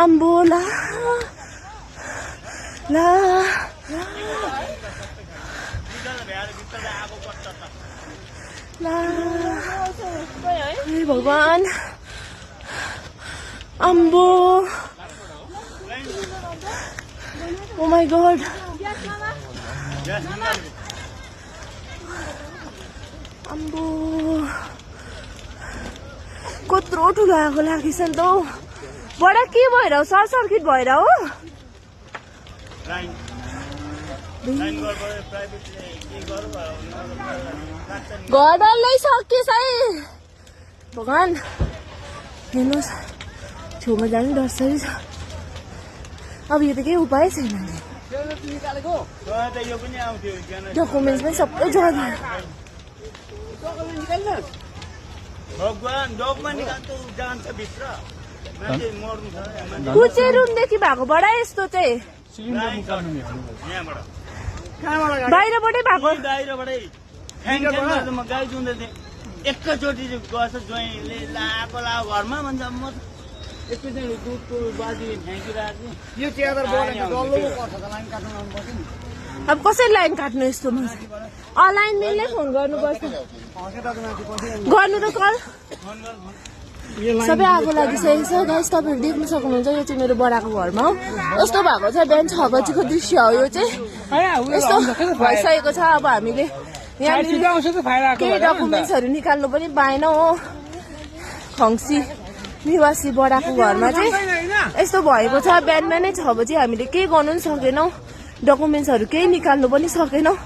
आम्बो ला ला ला हे भगवान आम्बो ओ माय गॉड आम्बो कत्रो ठुलो आगो लागेछ नि त हौ बडा के भएर हो सर्ट सर्किट भएर हो घर डल्लै सकिएछ है भगवान हेर्नुहोस् छेउमा जानु डरसरी छ अब यो त केही उपाय छैन डकुमेन्ट्स पनि सबै जग्गा कुचे रुमदेखि भएको बडा यस्तो चाहिँ बाहिरबाटै भएको एकैचोटि गएछ ज्वाइँले लाएको घरमा भन्छ म एकैचोटि दुधको बाजी फ्याँकिरहेको यो च्यादर अब कसरी लाइन काट्नु यस्तोमा लाइनमेनले फोन गर्नुपर्छ गर्नु त कल सबै आगो लागिसकेको छ गाइस तपाईँहरू देख्न सक्नुहुन्छ यो चाहिँ मेरो बडाको घरमा हो यस्तो भएको छ बिहान 6 बजीको दृश्य हो यो चाहिँ यस्तो भइसकेको छ अब हामीले केही डकुमेन्ट्सहरू निकाल्नु पनि पाएन हो खङ्सी निवासी बडाको घरमा चाहिँ यस्तो भएको छ बिहान बिहानै 6 बजी हामीले केही गर्नु पनि सकेनौँ डकुमेन्ट्सहरू केही निकाल्नु पनि सकेनौँ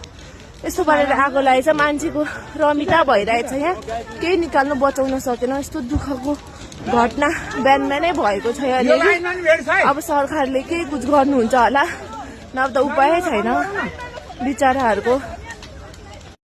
यस्तो पारेर आगो लागेछ मान्छेको रमिता भइरहेछ यहाँ केही निकाल्नु बचाउन सकेनौँ यस्तो दुःखको घटना बिहान बिहानै भएको छ अब सरकारले केही कुछ गर्नुहुन्छ होला नभए त उपाय छैन बिचराहरूको